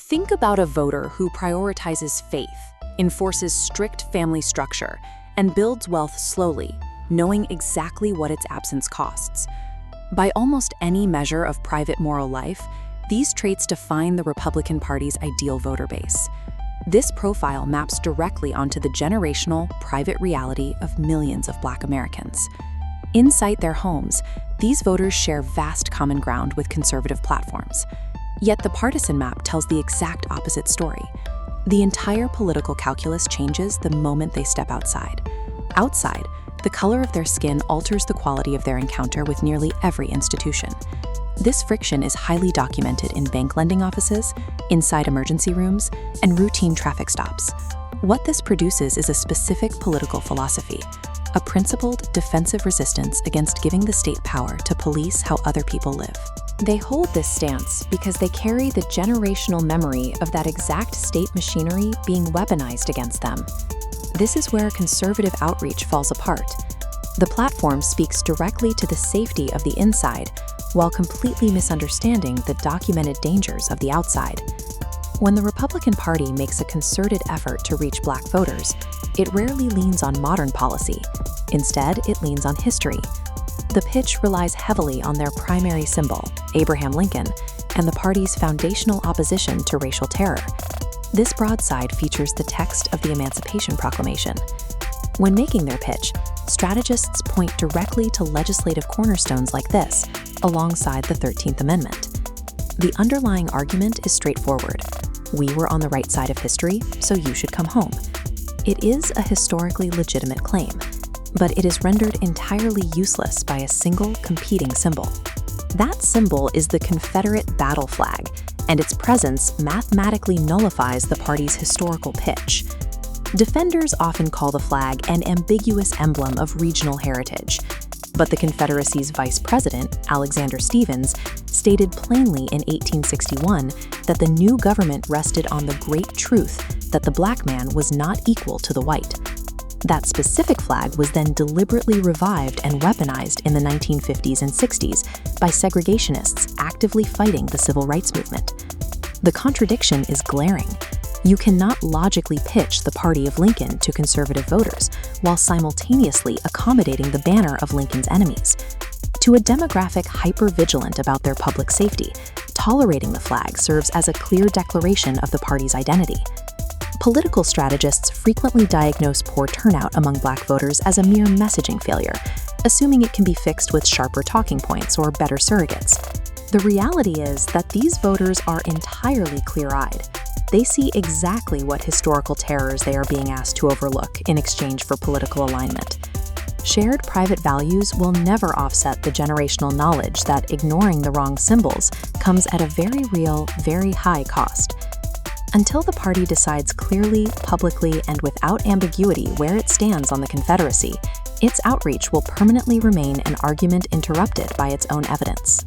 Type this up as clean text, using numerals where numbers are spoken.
Think about a voter who prioritizes faith, enforces strict family structure, and builds wealth slowly, knowing exactly what its absence costs. By almost any measure of private moral life, these traits define the Republican Party's ideal voter base. This profile maps directly onto the generational, private reality of millions of Black Americans. Inside their homes, these voters share vast common ground with conservative platforms. Yet the partisan map tells the exact opposite story. The entire political calculus changes the moment they step outside. Outside, the color of their skin alters the quality of their encounter with nearly every institution. This friction is highly documented in bank lending offices, inside emergency rooms, and routine traffic stops. What this produces is a specific political philosophy, a principled, defensive resistance against giving the state power to police how other people live. They hold this stance because they carry the generational memory of that exact state machinery being weaponized against them. This is where conservative outreach falls apart. The platform speaks directly to the safety of the inside while completely misunderstanding the documented dangers of the outside. When the Republican Party makes a concerted effort to reach Black voters, it rarely leans on modern policy. Instead, it leans on history. The pitch relies heavily on their primary symbol, Abraham Lincoln, and the party's foundational opposition to racial terror. This broadside features the text of the Emancipation Proclamation. When making their pitch, strategists point directly to legislative cornerstones like this, alongside the 13th Amendment. The underlying argument is straightforward. We were on the right side of history, so you should come home. It is a historically legitimate claim, but it is rendered entirely useless by a single competing symbol. That symbol is the Confederate battle flag, and its presence mathematically nullifies the party's historical pitch. Defenders often call the flag an ambiguous emblem of regional heritage, but the Confederacy's vice president, Alexander Stephens, stated plainly in 1861 that the new government rested on the great truth that the Black man was not equal to the white. That specific flag was then deliberately revived and weaponized in the 1950s and 60s by segregationists actively fighting the civil rights movement. The contradiction is glaring. You cannot logically pitch the party of Lincoln to conservative voters while simultaneously accommodating the banner of Lincoln's enemies. To a demographic hyper-vigilant about their public safety, tolerating the flag serves as a clear declaration of the party's identity. Political strategists frequently diagnose poor turnout among Black voters as a mere messaging failure, assuming it can be fixed with sharper talking points or better surrogates. The reality is that these voters are entirely clear-eyed. They see exactly what historical terrors they are being asked to overlook in exchange for political alignment. Shared private values will never offset the generational knowledge that ignoring the wrong symbols comes at a very real, very high cost. Until the party decides clearly, publicly, and without ambiguity where it stands on the Confederacy, its outreach will permanently remain an argument interrupted by its own evidence.